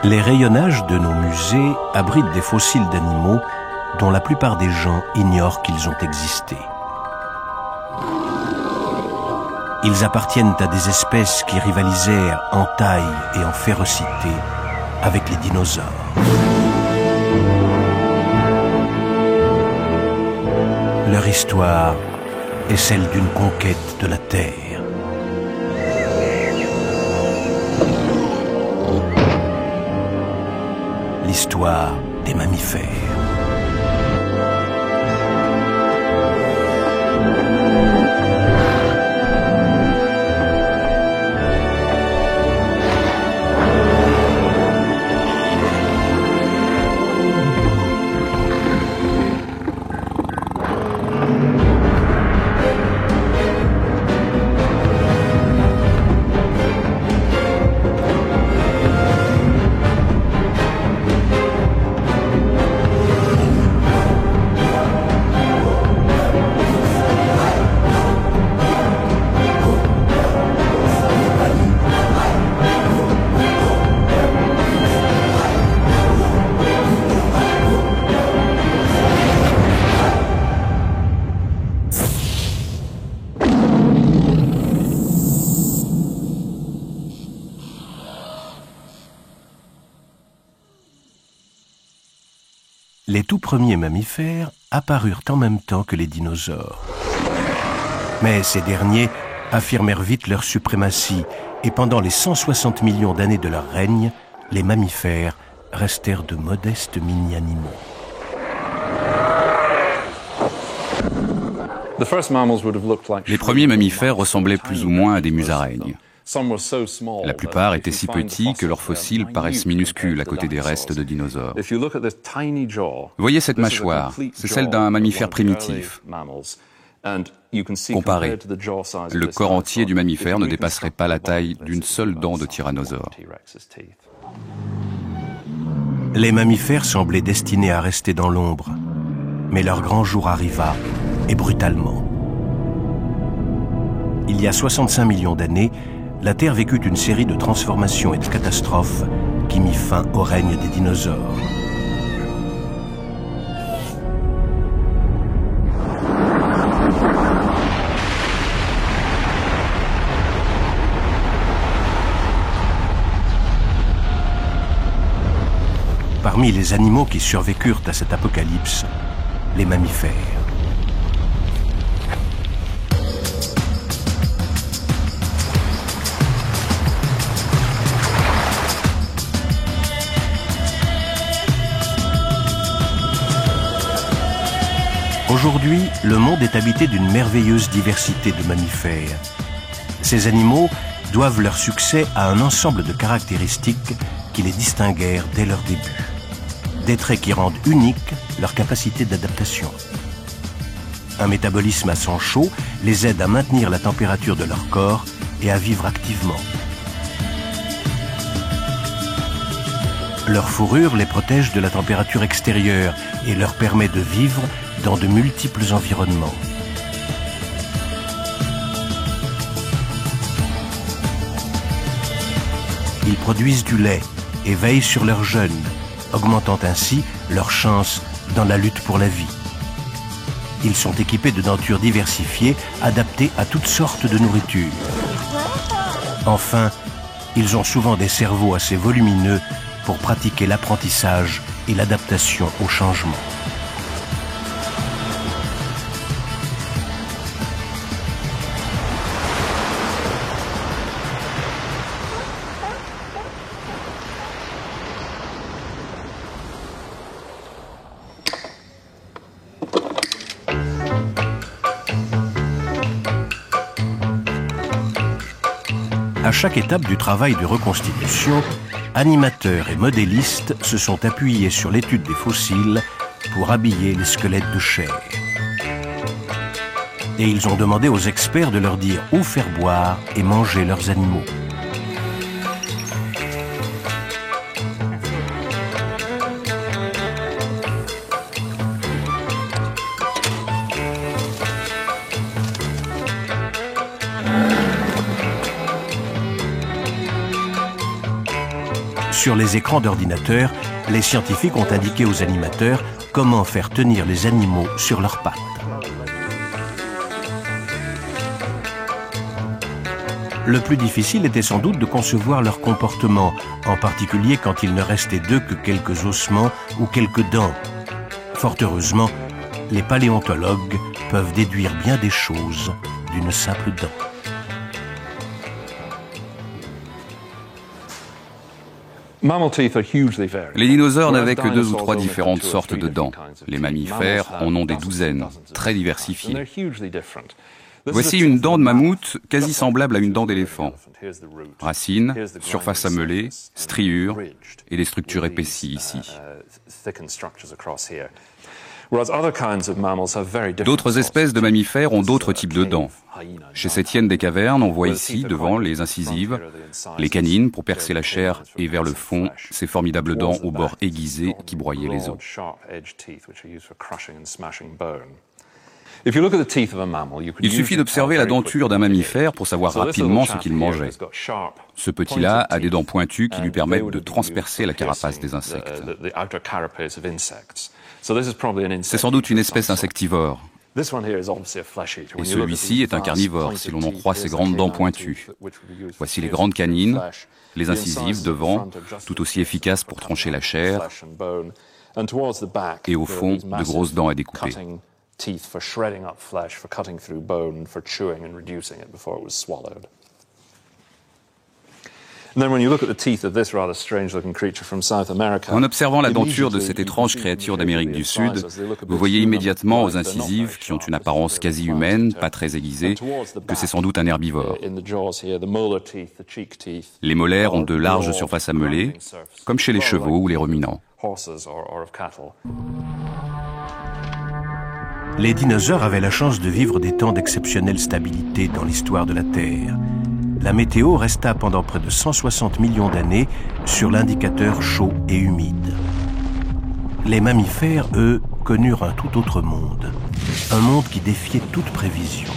Les rayonnages de nos musées abritent des fossiles d'animaux dont la plupart des gens ignorent qu'ils ont existé. Ils appartiennent à des espèces qui rivalisèrent en taille et en férocité avec les dinosaures. Leur histoire est celle d'une conquête de la Terre. L'histoire des mammifères. Les tout premiers mammifères apparurent en même temps que les dinosaures. Mais ces derniers affirmèrent vite leur suprématie et pendant les 160 millions d'années de leur règne, les mammifères restèrent de modestes mini-animaux. Les premiers mammifères ressemblaient plus ou moins à des musaraignes. La plupart étaient si petits que leurs fossiles paraissent minuscules à côté des restes de dinosaures. Voyez cette mâchoire, c'est celle d'un mammifère primitif. Comparez, le corps entier du mammifère ne dépasserait pas la taille d'une seule dent de tyrannosaure. Les mammifères semblaient destinés à rester dans l'ombre, mais leur grand jour arriva, et brutalement. Il y a 65 millions d'années, la Terre vécut une série de transformations et de catastrophes qui mit fin au règne des dinosaures. Parmi les animaux qui survécurent à cet apocalypse, les mammifères. Aujourd'hui, le monde est habité d'une merveilleuse diversité de mammifères. Ces animaux doivent leur succès à un ensemble de caractéristiques qui les distinguèrent dès leur début. Des traits qui rendent unique leur capacité d'adaptation. Un métabolisme à sang chaud les aide à maintenir la température de leur corps et à vivre activement. Leur fourrure les protège de la température extérieure et leur permet de vivre dans de multiples environnements. Ils produisent du lait et veillent sur leurs jeunes, augmentant ainsi leurs chances dans la lutte pour la vie. Ils sont équipés de dentures diversifiées, adaptées à toutes sortes de nourritures. Enfin, ils ont souvent des cerveaux assez volumineux pour pratiquer l'apprentissage et l'adaptation au changement. À chaque étape du travail de reconstitution, animateurs et modélistes se sont appuyés sur l'étude des fossiles pour habiller les squelettes de chair. Et ils ont demandé aux experts de leur dire où faire boire et manger leurs animaux. Sur les écrans d'ordinateur, les scientifiques ont indiqué aux animateurs comment faire tenir les animaux sur leurs pattes. Le plus difficile était sans doute de concevoir leur comportement, en particulier quand il ne restait d'eux que quelques ossements ou quelques dents. Fort heureusement, les paléontologues peuvent déduire bien des choses d'une simple dent. Les dinosaures n'avaient que 2 ou 3 différentes sortes de dents. Les mammifères en ont des douzaines, très diversifiées. Voici une dent de mammouth quasi semblable à une dent d'éléphant. Racines, surface ammelée, striures et des structures épaissies ici. D'autres espèces de mammifères ont d'autres types de dents. Chez cette hyène des cavernes, on voit ici, devant, les incisives, les canines pour percer la chair et vers le fond, ces formidables dents aux bords aiguisés qui broyaient les os. Il suffit d'observer la denture d'un mammifère pour savoir rapidement ce qu'il mangeait. Ce petit-là a des dents pointues qui lui permettent de transpercer la carapace des insectes. C'est sans doute une espèce insectivore. Et celui-ci est un carnivore, si l'on en croit ses grandes dents pointues. Voici les grandes canines, les incisives devant, tout aussi efficaces pour trancher la chair, et au fond, de grosses dents à découper. En observant la denture de cette étrange créature d'Amérique du Sud, vous voyez immédiatement aux incisives, qui ont une apparence quasi humaine, pas très aiguisée, que c'est sans doute un herbivore. Les molaires ont de larges surfaces ammelées, comme chez les chevaux ou les ruminants. Les dinosaures avaient la chance de vivre des temps d'exceptionnelle stabilité dans l'histoire de la Terre. La météo resta pendant près de 160 millions d'années sur l'indicateur chaud et humide. Les mammifères, eux, connurent un tout autre monde. Un monde qui défiait toute prévision.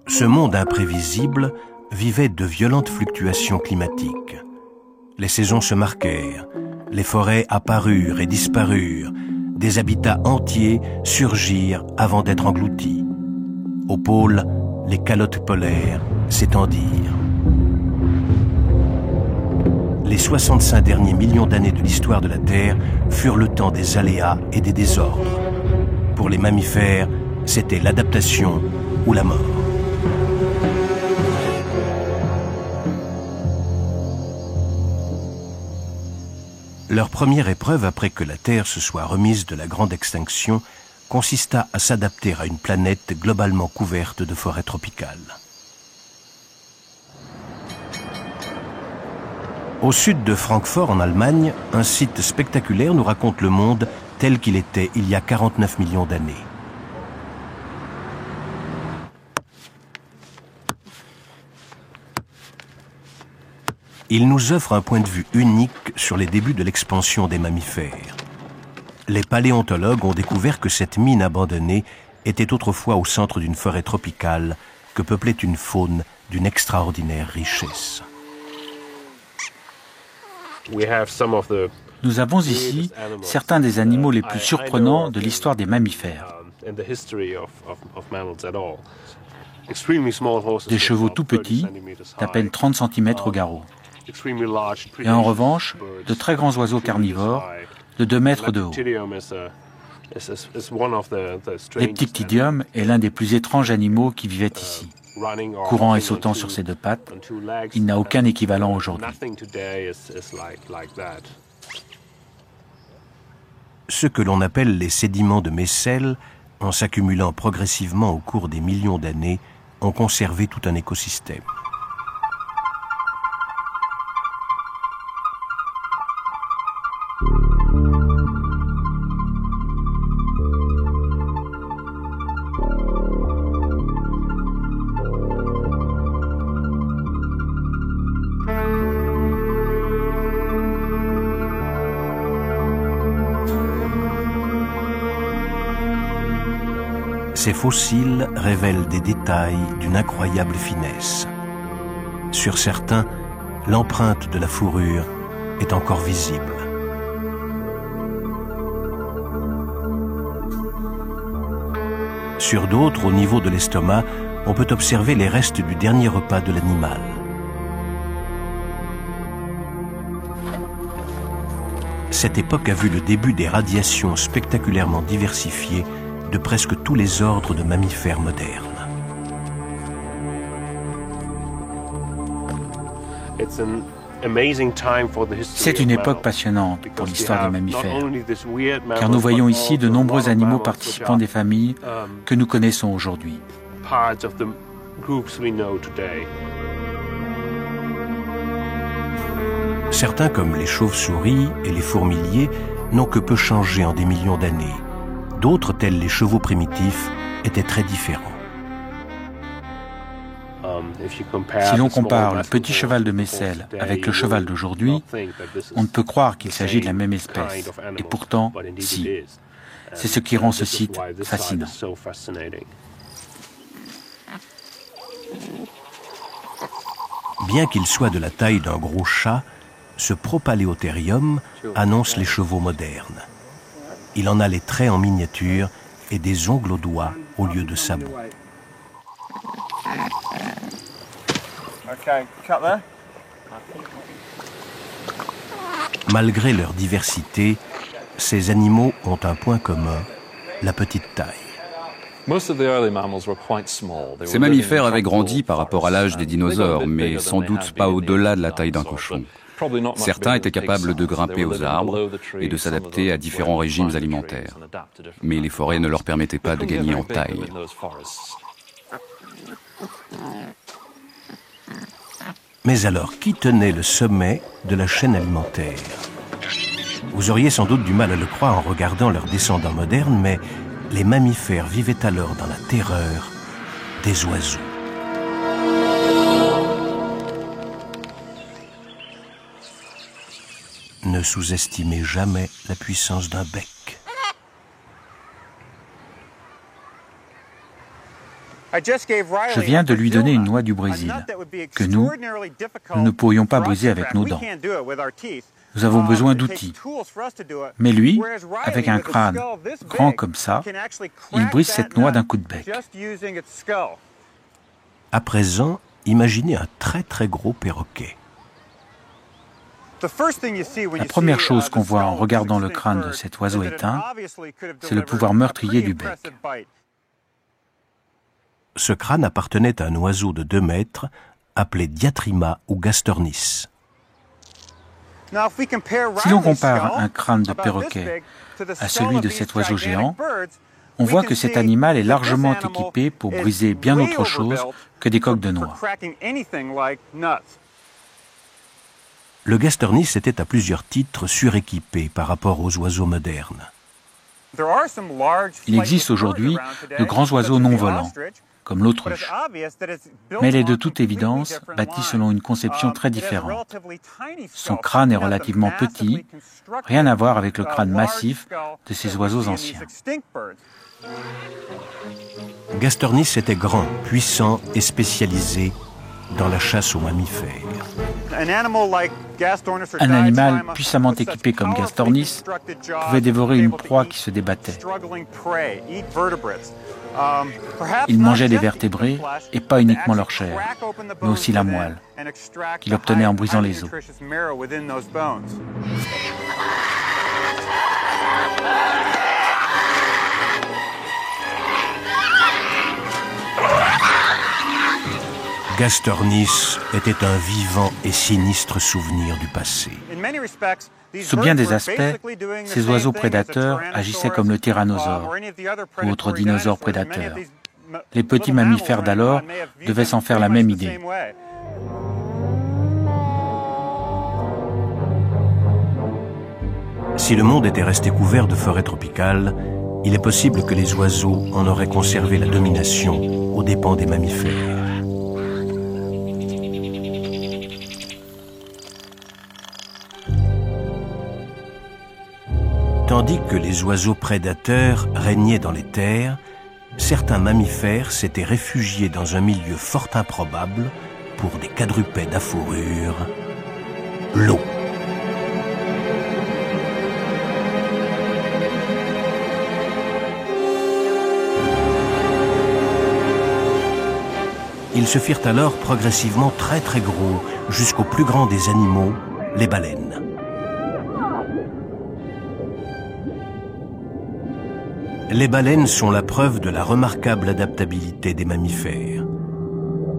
Ce monde imprévisible vivait de violentes fluctuations climatiques. Les saisons se marquèrent, les forêts apparurent et disparurent, des habitats entiers surgirent avant d'être engloutis. Au pôle, les calottes polaires s'étendirent. Les 65 derniers millions d'années de l'histoire de la Terre furent le temps des aléas et des désordres. Pour les mammifères, c'était l'adaptation ou la mort. Leur première épreuve après que la Terre se soit remise de la grande extinction consista à s'adapter à une planète globalement couverte de forêts tropicales. Au sud de Francfort, en Allemagne, un site spectaculaire nous raconte le monde tel qu'il était il y a 49 millions d'années. Il nous offre un point de vue unique sur les débuts de l'expansion des mammifères. Les paléontologues ont découvert que cette mine abandonnée était autrefois au centre d'une forêt tropicale que peuplait une faune d'une extraordinaire richesse. Nous avons ici certains des animaux les plus surprenants de l'histoire des mammifères. Des chevaux tout petits, d'à peine 30 cm au garrot. Et en revanche, de très grands oiseaux carnivores, de 2 mètres de haut. L'Eptictydium est l'un des plus étranges animaux qui vivaient ici. Courant et sautant sur ses 2 pattes, il n'a aucun équivalent aujourd'hui. Ce que l'on appelle les sédiments de Messel, en s'accumulant progressivement au cours des millions d'années, ont conservé tout un écosystème. Ces fossiles révèlent des détails d'une incroyable finesse. Sur certains, l'empreinte de la fourrure est encore visible. Sur d'autres, au niveau de l'estomac, on peut observer les restes du dernier repas de l'animal. Cette époque a vu le début des radiations spectaculairement diversifiées de presque tous les ordres de mammifères modernes. C'est une époque passionnante pour l'histoire des mammifères, car nous voyons ici de nombreux animaux participants des familles que nous connaissons aujourd'hui. Certains, comme les chauves-souris et les fourmiliers, n'ont que peu changé en des millions d'années. D'autres, tels les chevaux primitifs, étaient très différents. Si l'on compare le petit cheval de Messel avec le cheval d'aujourd'hui, on ne peut croire qu'il s'agit de la même espèce. Et pourtant, si. C'est ce qui rend ce site fascinant. Bien qu'il soit de la taille d'un gros chat, ce Propaléotherium annonce les chevaux modernes. Il en a les traits en miniature et des ongles aux doigts au lieu de sabots. Malgré leur diversité, ces animaux ont un point commun, la petite taille. Ces mammifères avaient grandi par rapport à l'âge des dinosaures, mais sans doute pas au-delà de la taille d'un cochon. Certains étaient capables de grimper aux arbres et de s'adapter à différents régimes alimentaires. Mais les forêts ne leur permettaient pas de gagner en taille. Mais alors, qui tenait le sommet de la chaîne alimentaire? Vous auriez sans doute du mal à le croire en regardant leurs descendants modernes, mais les mammifères vivaient alors dans la terreur des oiseaux. Ne sous-estimez jamais la puissance d'un bec. Je viens de lui donner une noix du Brésil, que nous ne pourrions pas briser avec nos dents. Nous avons besoin d'outils. Mais lui, avec un crâne grand comme ça, il brise cette noix d'un coup de bec. À présent, imaginez un très très gros perroquet. La première chose qu'on voit en regardant le crâne de cet oiseau éteint, c'est le pouvoir meurtrier du bec. Ce crâne appartenait à un oiseau de 2 mètres, appelé Diatryma ou Gastornis. Si l'on compare un crâne de perroquet à celui de cet oiseau géant, on voit que cet animal est largement équipé pour briser bien autre chose que des coques de noix. Le Gastornis était à plusieurs titres suréquipé par rapport aux oiseaux modernes. Il existe aujourd'hui de grands oiseaux non volants, comme l'autruche, mais elle est de toute évidence bâtie selon une conception très différente. Son crâne est relativement petit, rien à voir avec le crâne massif de ces oiseaux anciens. Gastornis était grand, puissant et spécialisé dans la chasse aux mammifères. Un animal puissamment équipé comme Gastornis pouvait dévorer une proie qui se débattait. Il mangeait des vertébrés, et pas uniquement leur chair, mais aussi la moelle, qu'il obtenait en brisant les os. Gastornis était un vivant et sinistre souvenir du passé. Sous bien des aspects, ces oiseaux prédateurs agissaient comme le tyrannosaure ou autres dinosaures prédateurs. Les petits mammifères d'alors devaient s'en faire la même idée. Si le monde était resté couvert de forêts tropicales, il est possible que les oiseaux en auraient conservé la domination aux dépens des mammifères. Tandis que les oiseaux prédateurs régnaient dans les terres, certains mammifères s'étaient réfugiés dans un milieu fort improbable pour des quadrupèdes à fourrure, l'eau. Ils se firent alors progressivement très très gros, jusqu'au plus grand des animaux, les baleines. Les baleines sont la preuve de la remarquable adaptabilité des mammifères.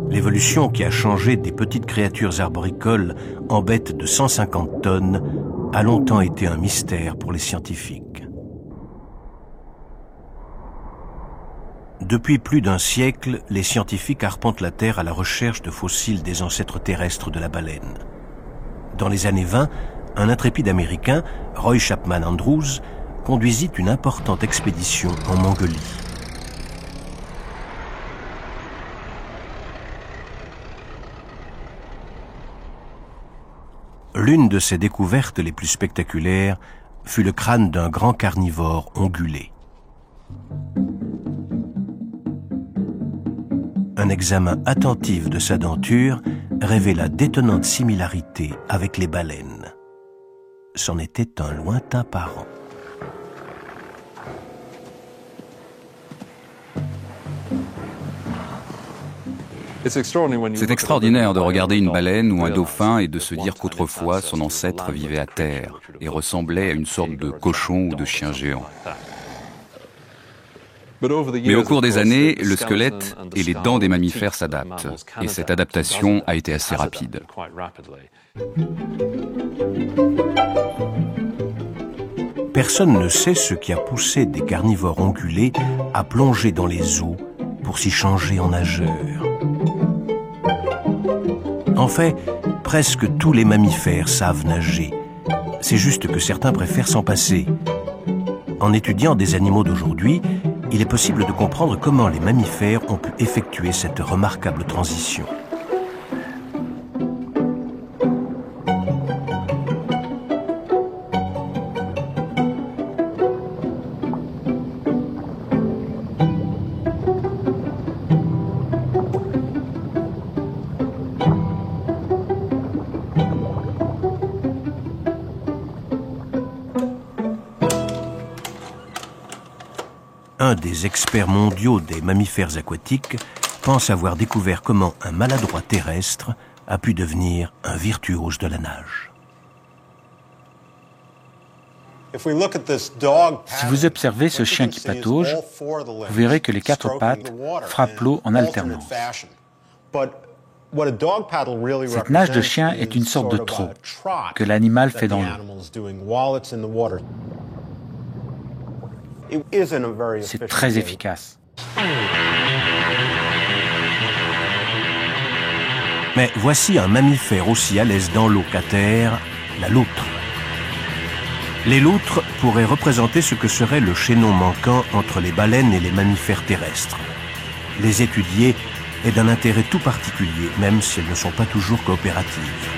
L'évolution qui a changé des petites créatures arboricoles en bêtes de 150 tonnes a longtemps été un mystère pour les scientifiques. Depuis plus d'un siècle, les scientifiques arpentent la Terre à la recherche de fossiles des ancêtres terrestres de la baleine. Dans les années 20, un intrépide américain, Roy Chapman Andrews, conduisit une importante expédition en Mongolie. L'une de ses découvertes les plus spectaculaires fut le crâne d'un grand carnivore ongulé. Un examen attentif de sa denture révéla d'étonnantes similarités avec les baleines. C'en était un lointain parent. C'est extraordinaire de regarder une baleine ou un dauphin et de se dire qu'autrefois son ancêtre vivait à terre et ressemblait à une sorte de cochon ou de chien géant. Mais au cours des années, le squelette et les dents des mammifères s'adaptent, et cette adaptation a été assez rapide. Personne ne sait ce qui a poussé des carnivores ongulés à plonger dans les eaux pour s'y changer en nageurs. En fait, presque tous les mammifères savent nager. C'est juste que certains préfèrent s'en passer. En étudiant des animaux d'aujourd'hui, il est possible de comprendre comment les mammifères ont pu effectuer cette remarquable transition. Un des experts mondiaux des mammifères aquatiques pense avoir découvert comment un maladroit terrestre a pu devenir un virtuose de la nage. Si vous observez ce chien qui patauge, vous verrez que les quatre pattes frappent l'eau en alternance. Cette nage de chien est une sorte de trot que l'animal fait dans l'eau. C'est très efficace. Mais voici un mammifère aussi à l'aise dans l'eau qu'à terre, la loutre. Les loutres pourraient représenter ce que serait le chaînon manquant entre les baleines et les mammifères terrestres. Les étudier est d'un intérêt tout particulier, même si elles ne sont pas toujours coopératives.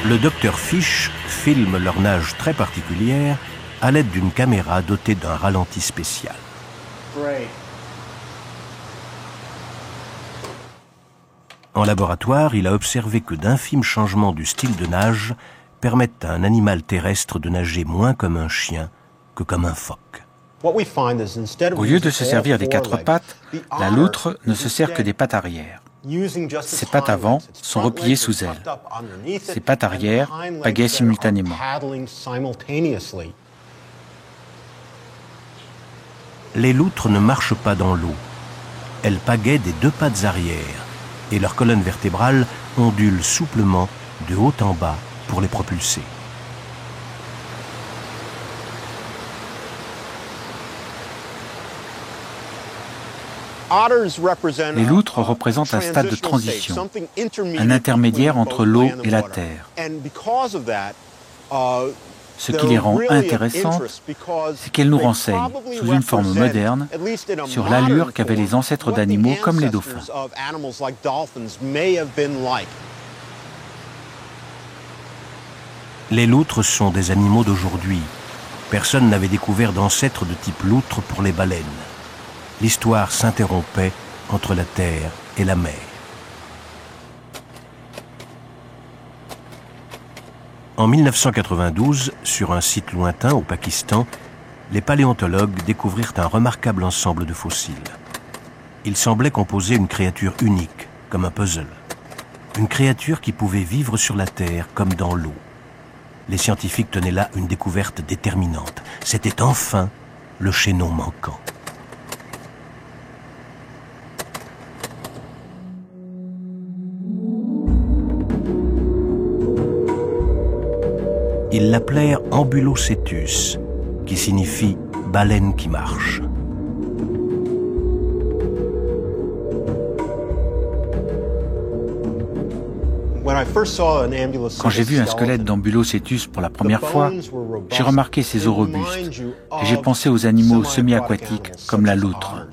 Le docteur Fish filme leur nage très particulière à l'aide d'une caméra dotée d'un ralenti spécial. En laboratoire, il a observé que d'infimes changements du style de nage permettent à un animal terrestre de nager moins comme un chien que comme un phoque. Au lieu de se servir des quatre pattes, la loutre ne se sert que des pattes arrière. Ses pattes avant sont repliées sous elle. Ses pattes arrière pagaient simultanément. Les loutres ne marchent pas dans l'eau. Elles pagaient des deux pattes arrière et leur colonne vertébrale ondule souplement de haut en bas pour les propulser. Les loutres représentent un stade de transition, un intermédiaire entre l'eau et la terre. Ce qui les rend intéressantes, c'est qu'elles nous renseignent, sous une forme moderne, sur l'allure qu'avaient les ancêtres d'animaux comme les dauphins. Les loutres sont des animaux d'aujourd'hui. Personne n'avait découvert d'ancêtres de type loutre pour les baleines. L'histoire s'interrompait entre la terre et la mer. En 1992, sur un site lointain au Pakistan, les paléontologues découvrirent un remarquable ensemble de fossiles. Il semblait composer une créature unique, comme un puzzle. Une créature qui pouvait vivre sur la terre comme dans l'eau. Les scientifiques tenaient là une découverte déterminante. C'était enfin le chaînon manquant. Ils l'appelèrent Ambulocetus, qui signifie « baleine qui marche ». Quand j'ai vu un squelette d'Ambulocetus pour la première fois, j'ai remarqué ses os robustes et j'ai pensé aux animaux semi-aquatiques comme la loutre.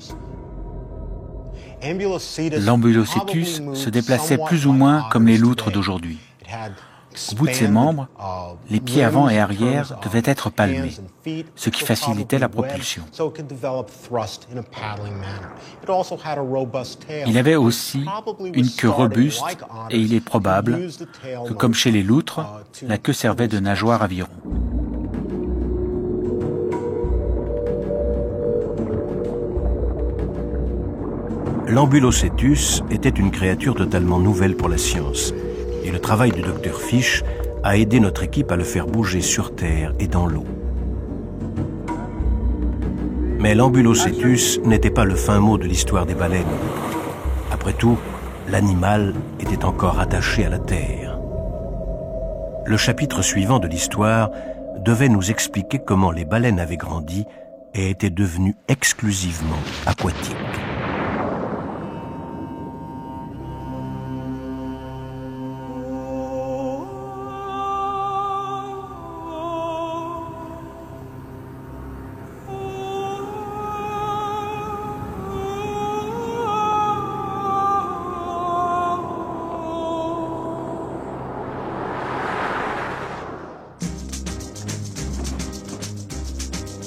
L'Ambulocetus se déplaçait plus ou moins comme les loutres d'aujourd'hui. Au bout de ses membres, les pieds avant et arrière devaient être palmés, ce qui facilitait la propulsion. Il avait aussi une queue robuste et il est probable que, comme chez les loutres, la queue servait de nageoire aviron. L'Ambulocetus était une créature totalement nouvelle pour la science. Et le travail du docteur Fish a aidé notre équipe à le faire bouger sur Terre et dans l'eau. Mais l'Ambulocetus n'était pas le fin mot de l'histoire des baleines. Après tout, l'animal était encore attaché à la Terre. Le chapitre suivant de l'histoire devait nous expliquer comment les baleines avaient grandi et étaient devenues exclusivement aquatiques.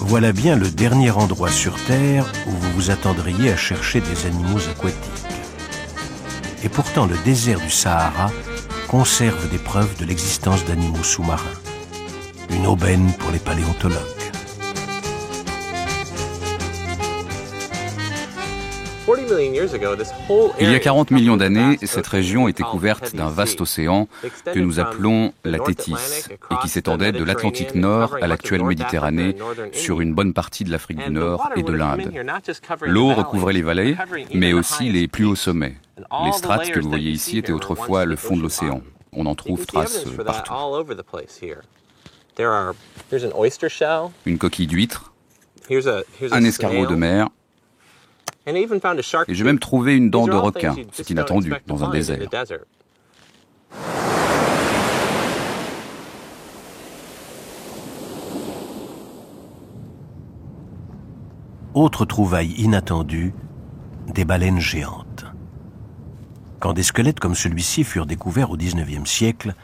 Voilà bien le dernier endroit sur Terre où vous vous attendriez à chercher des animaux aquatiques. Et pourtant, le désert du Sahara conserve des preuves de l'existence d'animaux sous-marins. Une aubaine pour les paléontologues. Il y a 40 millions d'années, cette région était couverte d'un vaste océan que nous appelons la Thétis et qui s'étendait de l'Atlantique Nord à l'actuelle Méditerranée sur une bonne partie de l'Afrique du Nord et de l'Inde. L'eau recouvrait les vallées, mais aussi les plus hauts sommets. Les strates que vous voyez ici étaient autrefois le fond de l'océan. On en trouve traces partout. Une coquille d'huître, un escargot de mer, et j'ai même trouvé une dent de requin, c'est inattendu dans un désert. Autre trouvaille inattendue, des baleines géantes. Quand des squelettes comme celui-ci furent découverts au XIXe siècle,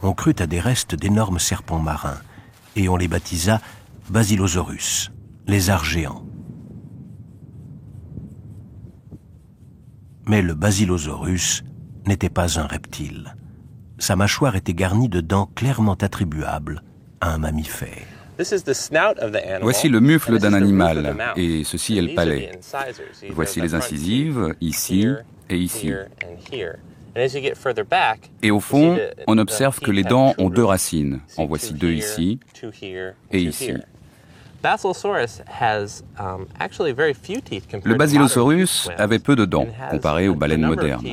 on crut à des restes d'énormes serpents marins, et on les baptisa Basilosaurus, lézards géants. Mais le Basilosaurus n'était pas un reptile. Sa mâchoire était garnie de dents clairement attribuables à un mammifère. Voici le mufle d'un animal, et ceci est le palais. Voici les incisives, ici et ici. Et au fond, on observe que les dents ont deux racines. En voici deux ici et ici. Le Basilosaurus avait peu de dents, comparé aux baleines modernes.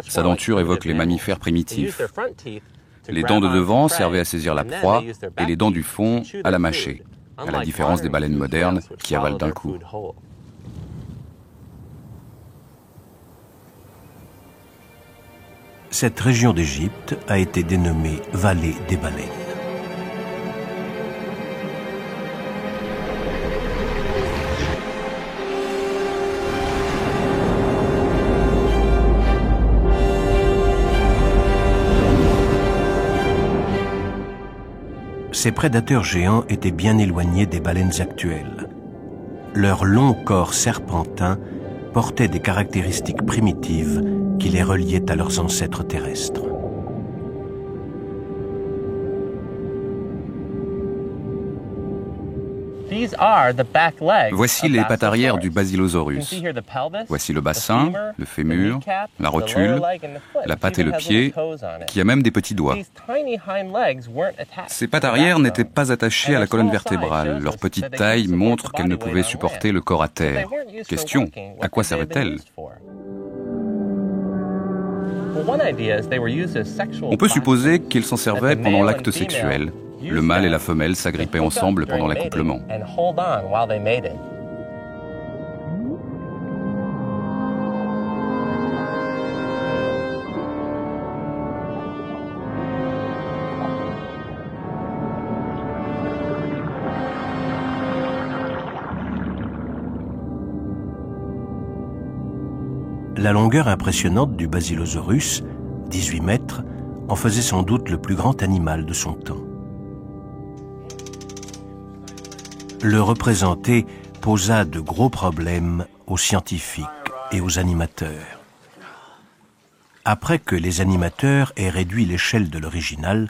Sa denture évoque les mammifères primitifs. Les dents de devant servaient à saisir la proie et les dents du fond à la mâcher, à la différence des baleines modernes qui avalent d'un coup. Cette région d'Égypte a été dénommée Vallée des baleines. Ces prédateurs géants étaient bien éloignés des baleines actuelles. Leur long corps serpentin portait des caractéristiques primitives qui les reliaient à leurs ancêtres terrestres. Voici les pattes arrière du Basilosaurus. Voici le bassin, le fémur, la rotule, la patte et le pied, qui a même des petits doigts. Ces pattes arrière n'étaient pas attachées à la colonne vertébrale. Leur petite taille montre qu'elles ne pouvaient supporter le corps à terre. Question, à quoi servaient-elles ? On peut supposer qu'ils s'en servaient pendant l'acte sexuel. Le mâle et la femelle s'agrippaient ensemble pendant l'accouplement. La longueur impressionnante du Basilosaurus, 18 mètres, en faisait sans doute le plus grand animal de son temps. Le représenter posa de gros problèmes aux scientifiques et aux animateurs. Après que les animateurs aient réduit l'échelle de l'original,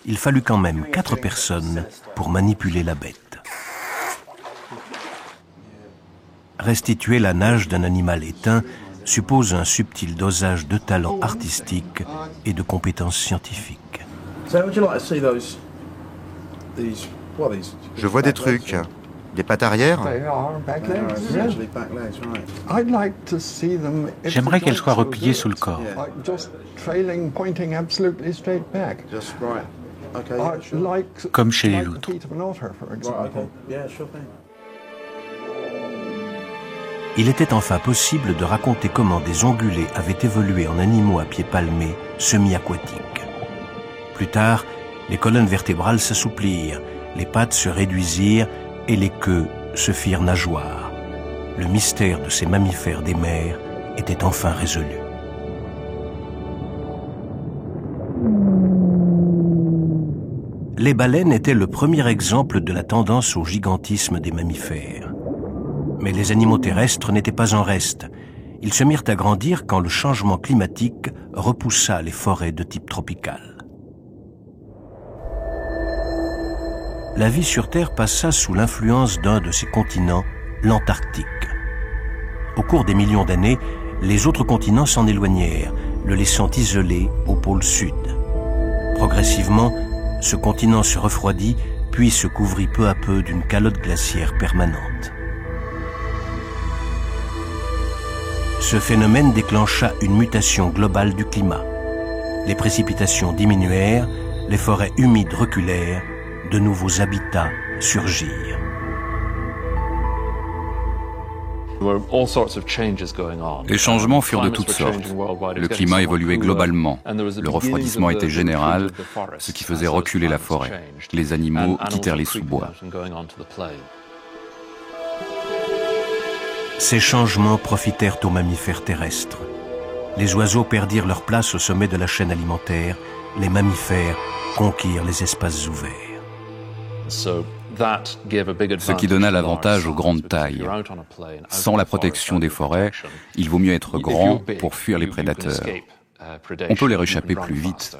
il fallut quand même 4 personnes pour manipuler la bête. Restituer la nage d'un animal éteint suppose un subtil dosage de talent artistique et de compétences scientifiques. Je vois des trucs. Des pattes arrière ? J'aimerais qu'elle soit repliée sous le corps. Comme chez les loutres. Il était enfin possible de raconter comment des ongulés avaient évolué en animaux à pieds palmés, semi-aquatiques. Plus tard, les colonnes vertébrales s'assouplirent, les pattes se réduisirent et les queues se firent nageoires. Le mystère de ces mammifères des mers était enfin résolu. Les baleines étaient le premier exemple de la tendance au gigantisme des mammifères. Mais les animaux terrestres n'étaient pas en reste. Ils se mirent à grandir quand le changement climatique repoussa les forêts de type tropical. La vie sur Terre passa sous l'influence d'un de ces continents, l'Antarctique. Au cours des millions d'années, les autres continents s'en éloignèrent, le laissant isolé au pôle sud. Progressivement, ce continent se refroidit, puis se couvrit peu à peu d'une calotte glaciaire permanente. Ce phénomène déclencha une mutation globale du climat. Les précipitations diminuèrent, les forêts humides reculèrent, de nouveaux habitats surgirent. Les changements furent de toutes sortes. Le climat évoluait globalement. Le refroidissement était général, ce qui faisait reculer la forêt. Les animaux quittèrent les sous-bois. Ces changements profitèrent aux mammifères terrestres. Les oiseaux perdirent leur place au sommet de la chaîne alimentaire. Les mammifères conquirent les espaces ouverts. Ce qui donna l'avantage aux grandes tailles. Sans la protection des forêts, il vaut mieux être grand pour fuir les prédateurs. On peut les réchapper plus vite.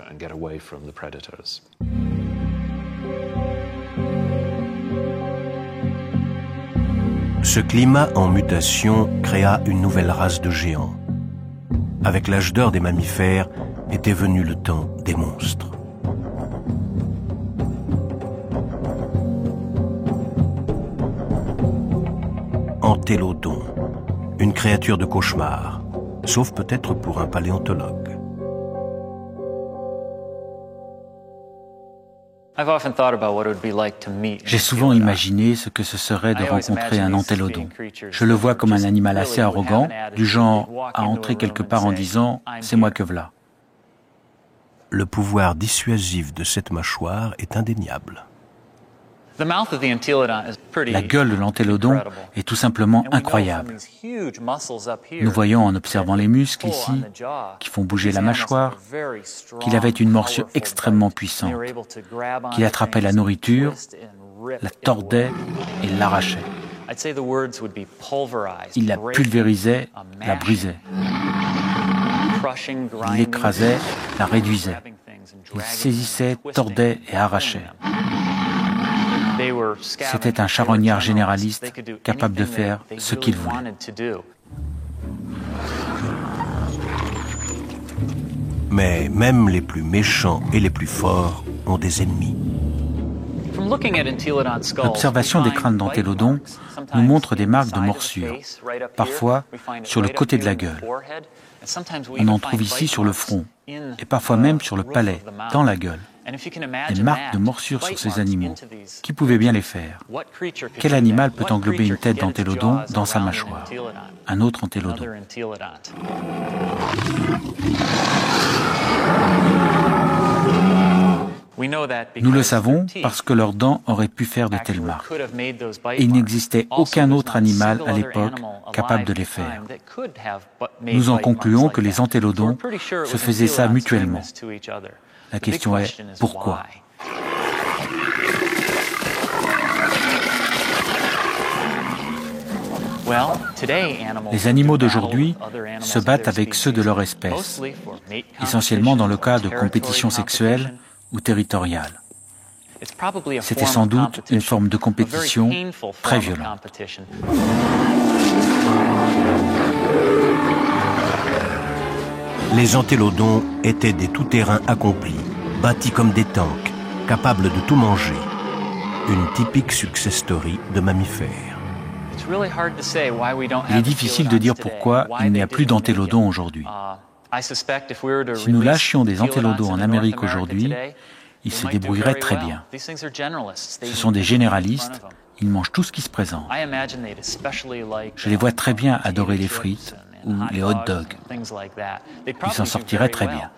Ce climat en mutation créa une nouvelle race de géants. Avec l'âge d'or des mammifères était venu le temps des monstres. Entélodon, une créature de cauchemar, sauf peut-être pour un paléontologue. J'ai souvent imaginé ce que ce serait de rencontrer un entélodon. Je le vois comme un animal assez arrogant, du genre à entrer quelque part en disant « c'est moi que v'là ». Le pouvoir dissuasif de cette mâchoire est indéniable. La gueule de l'entélodon est tout simplement incroyable. Nous voyons en observant les muscles ici, qui font bouger la mâchoire, qu'il avait une morsure extrêmement puissante, qu'il attrapait la nourriture, la tordait et l'arrachait. Il la pulvérisait, la brisait. Il l'écrasait, la réduisait. Il saisissait, tordait et arrachait. C'était un charognard généraliste capable de faire ce qu'il voulait. Mais même les plus méchants et les plus forts ont des ennemis. L'observation des crânes d'entélodon nous montre des marques de morsure, parfois sur le côté de la gueule. On en trouve ici sur le front, et parfois même sur le palais, dans la gueule. Des marques de morsure sur ces animaux. Qui pouvait bien les faire? Quel animal peut englober une tête d'entélodon dans sa mâchoire? Un autre entélodon. Nous le savons parce que leurs dents auraient pu faire de telles marques. Et il n'existait aucun autre animal à l'époque capable de les faire. Nous en concluons que les entélodons se faisaient ça mutuellement. La question est pourquoi? Les animaux d'aujourd'hui se battent avec ceux de leur espèce, essentiellement dans le cas de compétition sexuelle ou territoriale. C'était sans doute une forme de compétition très violente. Les entélodons étaient des tout-terrain accomplis, bâtis comme des tanks, capables de tout manger. Une typique success story de mammifères. Il est difficile de dire pourquoi il n'y a plus d'entélodons aujourd'hui. Si nous lâchions des entélodons en Amérique aujourd'hui, ils se débrouilleraient très bien. Ce sont des généralistes, ils mangent tout ce qui se présente. Je les vois très bien adorer les frites ou les hot dogs. Ils s'en sortiraient très bien.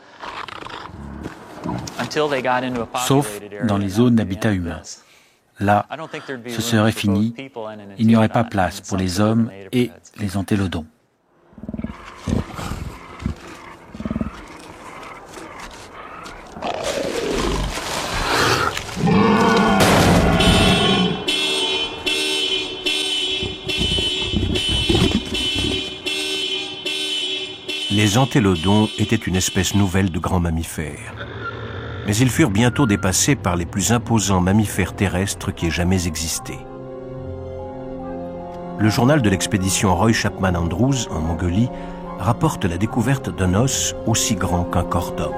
Sauf dans les zones d'habitat humain. Là, ce serait fini, il n'y aurait pas place pour les hommes et les entélodons. Les entélodons étaient une espèce nouvelle de grands mammifères. Mais ils furent bientôt dépassés par les plus imposants mammifères terrestres qui aient jamais existé. Le journal de l'expédition Roy Chapman Andrews en Mongolie rapporte la découverte d'un os aussi grand qu'un corps d'homme.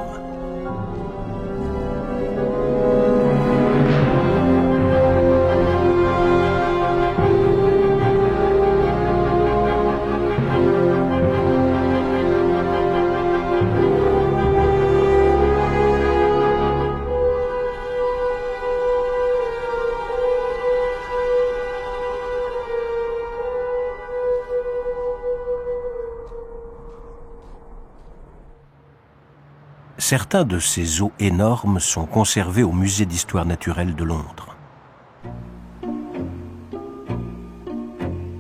Certains de ces os énormes sont conservés au musée d'histoire naturelle de Londres.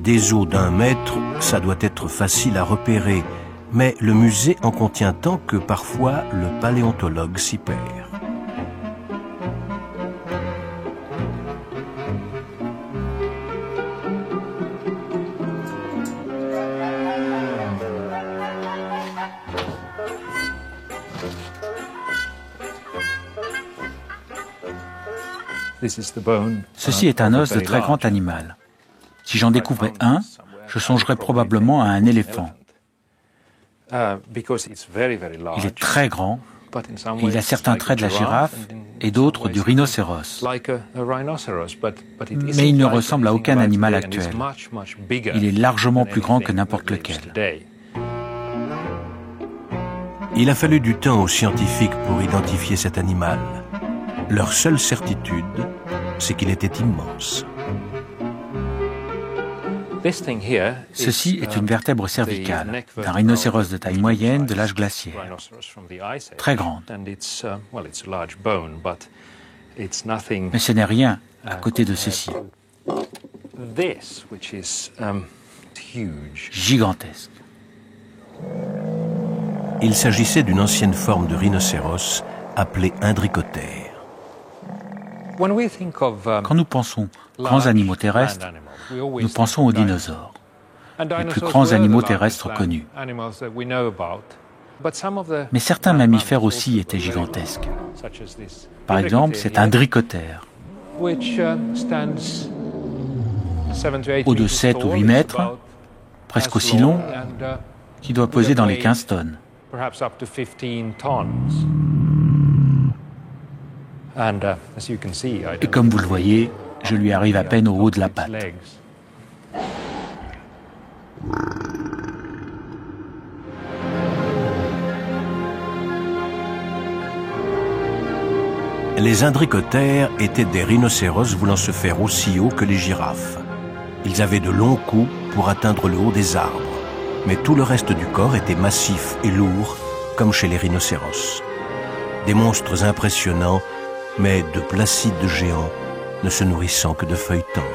Des os d'1 mètre, ça doit être facile à repérer, mais le musée en contient tant que parfois le paléontologue s'y perd. Ceci est un os de très grand animal. Si j'en découvrais un, je songerais probablement à un éléphant. Il est très grand, et il a certains traits de la girafe et d'autres du rhinocéros. Mais il ne ressemble à aucun animal actuel. Il est largement plus grand que n'importe lequel. Il a fallu du temps aux scientifiques pour identifier cet animal. Leur seule certitude, c'est qu'il était immense. Ceci est une vertèbre cervicale d'un rhinocéros de taille moyenne de l'âge glaciaire, très grande. Mais ce n'est rien à côté de ceci. Gigantesque. Il s'agissait d'une ancienne forme de rhinocéros appelée Indricotère. Quand nous pensons grands animaux terrestres, nous pensons aux dinosaures, les plus grands animaux terrestres connus. Mais certains mammifères aussi étaient gigantesques. Par exemple, cet Indricotère, haut de 7 ou 8 mètres, presque aussi long, qui doit peser dans les 15 tonnes. Et comme vous le voyez, je lui arrive à peine au haut de la patte. Les Indricotères étaient des rhinocéros voulant se faire aussi haut que les girafes. Ils avaient de longs coups pour atteindre le haut des arbres, mais tout le reste du corps était massif et lourd, comme chez les rhinocéros. Des monstres impressionnants, mais de placides géants, ne se nourrissant que de feuilles tendres.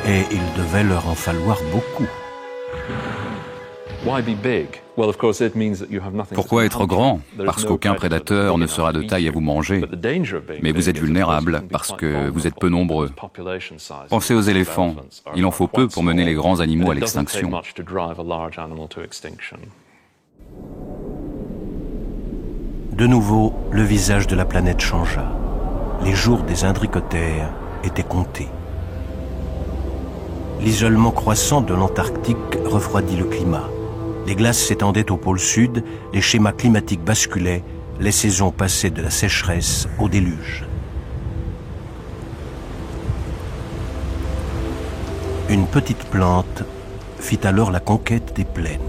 Et il devait leur en falloir beaucoup. Pourquoi être grand? Parce qu'aucun prédateur ne sera de taille à vous manger. Mais vous êtes vulnérable parce que vous êtes peu nombreux. Pensez aux éléphants. Il en faut peu pour mener les grands animaux à l'extinction. De nouveau, le visage de la planète changea. Les jours des Indricotères étaient comptés. L'isolement croissant de l'Antarctique refroidit le climat. Les glaces s'étendaient au pôle sud, les schémas climatiques basculaient, les saisons passaient de la sécheresse au déluge. Une petite plante fit alors la conquête des plaines.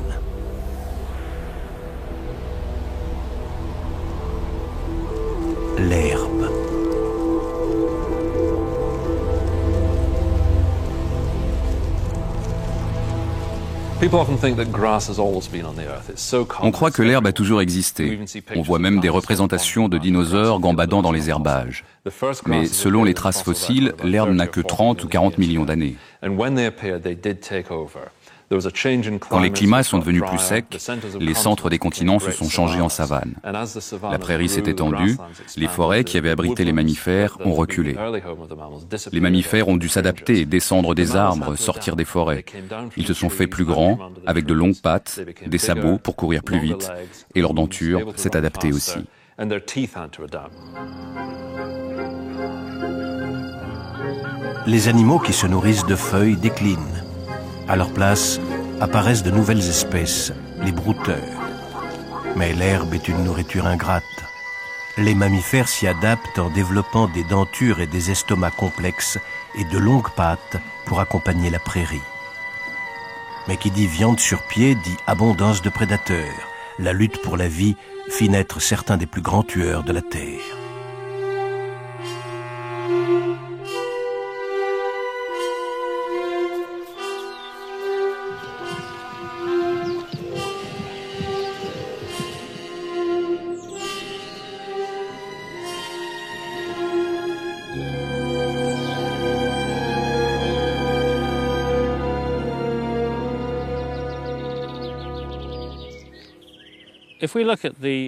L'herbe. On croit que l'herbe a toujours existé. On voit même des représentations de dinosaures gambadant dans les herbages. Mais selon les traces fossiles, l'herbe n'a que 30 ou 40 millions d'années. Quand les climats sont devenus plus secs, les centres des continents se sont changés en savane. La prairie s'est étendue, les forêts qui avaient abrité les mammifères ont reculé. Les mammifères ont dû s'adapter, descendre des arbres, sortir des forêts. Ils se sont faits plus grands, avec de longues pattes, des sabots pour courir plus vite, et leur denture s'est adaptée aussi. Les animaux qui se nourrissent de feuilles déclinent. À leur place, apparaissent de nouvelles espèces, les brouteurs. Mais l'herbe est une nourriture ingrate. Les mammifères s'y adaptent en développant des dentures et des estomacs complexes et de longues pattes pour accompagner la prairie. Mais qui dit viande sur pied dit abondance de prédateurs. La lutte pour la vie fit naître certains des plus grands tueurs de la Terre.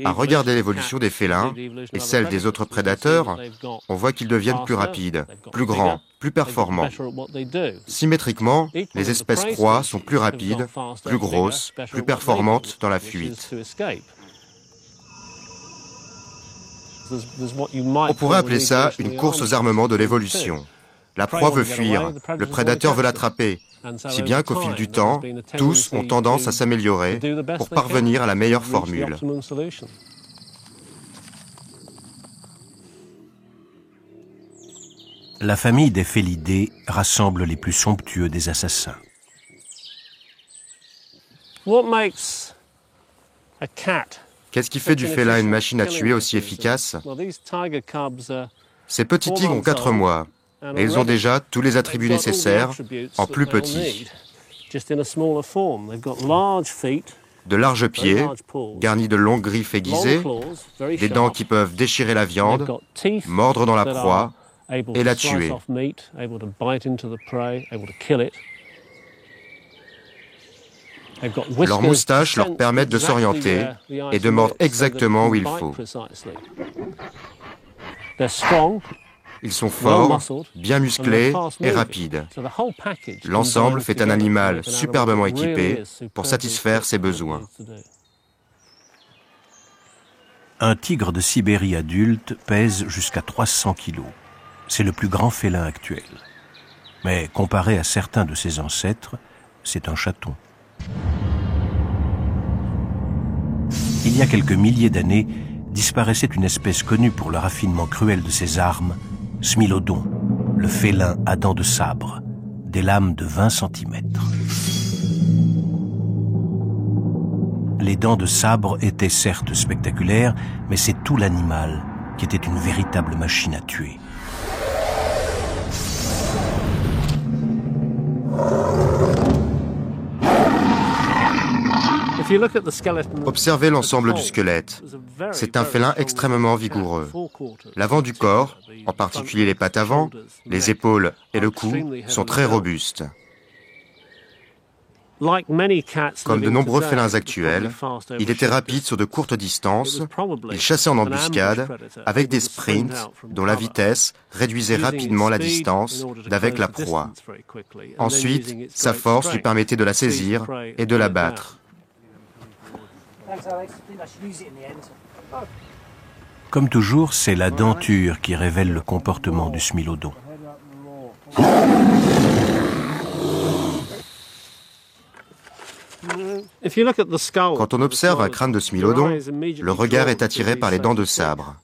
À regarder l'évolution des félins et celle des autres prédateurs, on voit qu'ils deviennent plus rapides, plus grands, plus performants. Symétriquement, les espèces proies sont plus rapides, plus grosses, plus performantes dans la fuite. On pourrait appeler ça une course aux armements de l'évolution. La proie veut fuir, le prédateur veut l'attraper, si bien qu'au fil du temps, tous ont tendance à s'améliorer pour parvenir à la meilleure formule. La famille des Félidés rassemble les plus somptueux des assassins. Qu'est-ce qui fait du félin une machine à tuer aussi efficace? Ces petits tigres ont 4 mois. Et ils ont déjà tous les attributs nécessaires, en plus petit. de larges pieds, garnis de longues griffes aiguisées, des dents qui peuvent déchirer la viande, mordre dans la proie et la tuer. Leurs moustaches leur permettent de s'orienter et de mordre exactement où il faut. Ils sont forts, bien musclés et rapides. L'ensemble fait un animal superbement équipé pour satisfaire ses besoins. Un tigre de Sibérie adulte pèse jusqu'à 300 kilos. C'est le plus grand félin actuel. Mais comparé à certains de ses ancêtres, c'est un chaton. Il y a quelques milliers d'années, disparaissait une espèce connue pour le raffinement cruel de ses armes, Smilodon, le félin à dents de sabre, des lames de 20 cm. Les dents de sabre étaient certes spectaculaires, mais c'est tout l'animal qui était une véritable machine à tuer. Observez l'ensemble du squelette. C'est un félin extrêmement vigoureux. L'avant du corps, en particulier les pattes avant, les épaules et le cou, sont très robustes. Comme de nombreux félins actuels, il était rapide sur de courtes distances, il chassait en embuscade avec des sprints dont la vitesse réduisait rapidement la distance d'avec la proie. Ensuite, sa force lui permettait de la saisir et de la battre. Comme toujours, c'est la denture qui révèle le comportement du Smilodon. Quand on observe un crâne de Smilodon, le regard est attiré par les dents de sabre.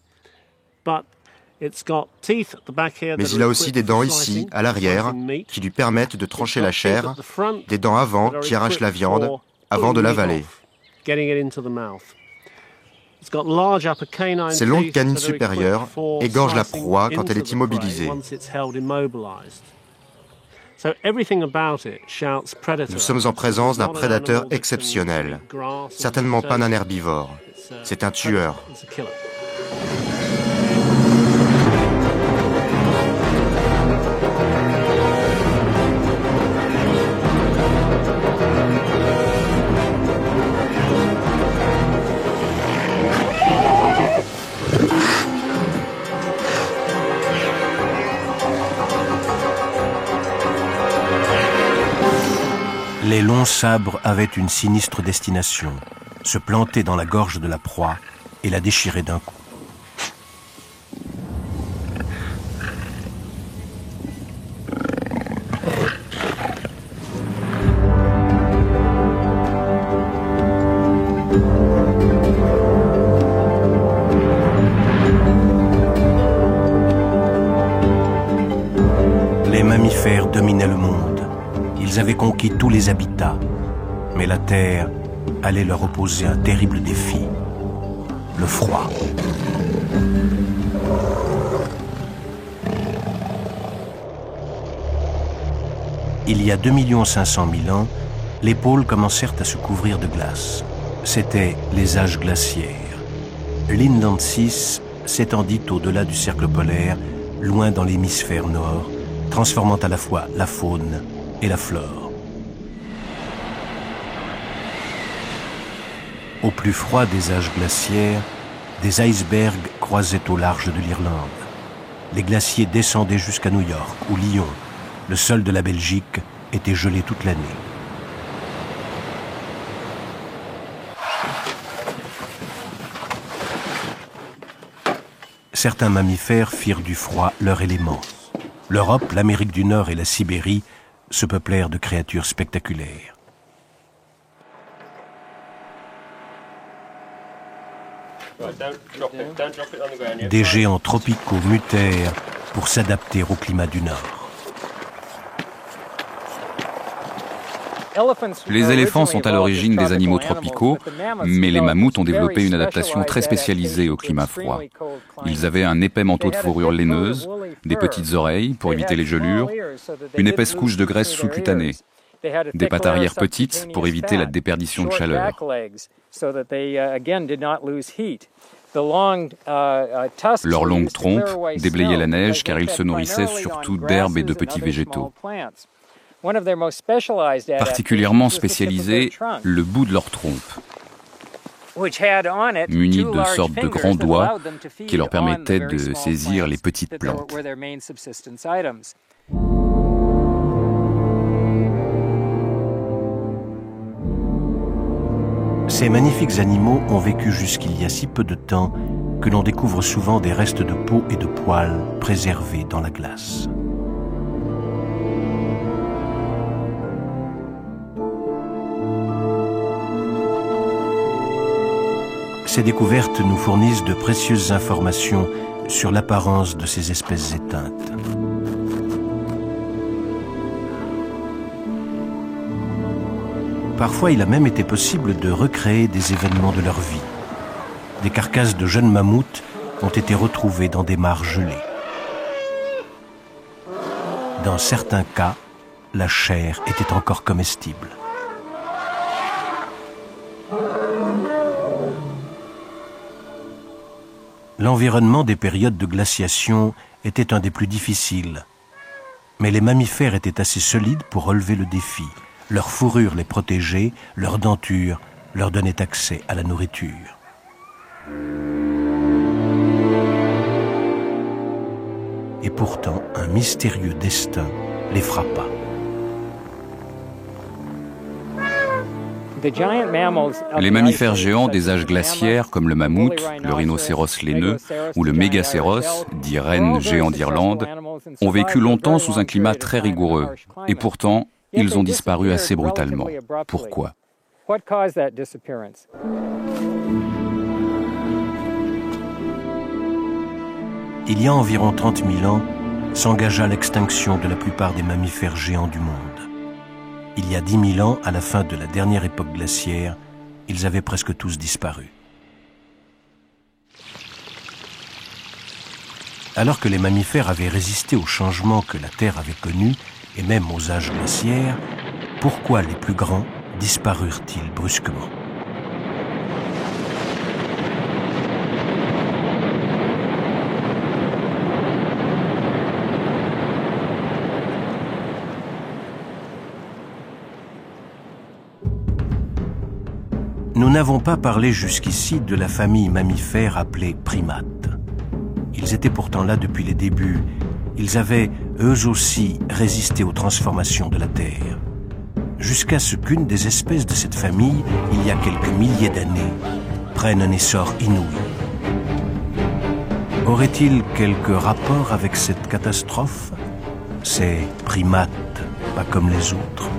Mais il a aussi des dents ici, à l'arrière, qui lui permettent de trancher la chair, des dents avant qui arrachent la viande avant de l'avaler. Ses longues canines supérieures égorgent la proie quand elle est immobilisée. Nous sommes en présence d'un prédateur exceptionnel, certainement pas d'un herbivore. C'est un tueur. Les longs sabres avaient une sinistre destination, se planter dans la gorge de la proie et la déchirer d'un coup. Les mammifères dominaient le monde. Ils avaient conquis tous les habitats, mais la Terre allait leur opposer un terrible défi, le froid. Il y a 2 500 000 ans, les pôles commencèrent à se couvrir de glace. C'étaient les âges glaciaires. L'Inland 6 s'étendit au-delà du cercle polaire, loin dans l'hémisphère nord, transformant à la fois la faune et la flore. Au plus froid des âges glaciaires, des icebergs croisaient au large de l'Irlande. Les glaciers descendaient jusqu'à New York ou Lyon. Le sol de la Belgique était gelé toute l'année. Certains mammifères firent du froid leur élément. L'Europe, l'Amérique du Nord et la Sibérie se peuplèrent de créatures spectaculaires. Des géants tropicaux mutèrent pour s'adapter au climat du Nord. Les éléphants sont à l'origine des animaux tropicaux, mais les mammouths ont développé une adaptation très spécialisée au climat froid. Ils avaient un épais manteau de fourrure laineuse, des petites oreilles pour éviter les gelures, une épaisse couche de graisse sous-cutanée. des pattes arrière petites pour éviter la déperdition de chaleur. Leurs longues trompes déblayaient la neige car ils se nourrissaient surtout d'herbes et de petits végétaux. Particulièrement spécialisé, le bout de leur trompe, muni de sortes de grands doigts qui leur permettaient de saisir les petites plantes. Ces magnifiques animaux ont vécu jusqu'il y a si peu de temps que l'on découvre souvent des restes de peau et de poils préservés dans la glace. Ces découvertes nous fournissent de précieuses informations sur l'apparence de ces espèces éteintes. Parfois, il a même été possible de recréer des événements de leur vie. Des carcasses de jeunes mammouths ont été retrouvées dans des mares gelées. Dans certains cas, la chair était encore comestible. L'environnement des périodes de glaciation était un des plus difficiles, mais les mammifères étaient assez solides pour relever le défi. Leur fourrure les protégeait, leur denture leur donnait accès à la nourriture. Et pourtant, un mystérieux destin les frappa. Les mammifères géants des âges glaciaires, comme le mammouth, le rhinocéros laineux ou le mégacéros, dit renne géant d'Irlande, ont vécu longtemps sous un climat très rigoureux. Et pourtant, ils ont disparu assez brutalement. Pourquoi ? Il y a environ 30 000 ans, s'engagea l'extinction de la plupart des mammifères géants du monde. Il y a 10 000 ans, à la fin de la dernière époque glaciaire, ils avaient presque tous disparu. Alors que les mammifères avaient résisté aux changements que la Terre avait connus, et même aux âges glaciaires, pourquoi les plus grands disparurent-ils brusquement ? Nous n'avons pas parlé jusqu'ici de la famille mammifère appelée primates. Ils étaient pourtant là depuis les débuts. Ils avaient, eux aussi, résisté aux transformations de la Terre. Jusqu'à ce qu'une des espèces de cette famille, il y a quelques milliers d'années, prenne un essor inouï. Aurait-il quelque rapport avec cette catastrophe ? Ces primates, pas comme les autres.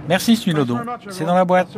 Merci Smilodon, c'est dans la boîte.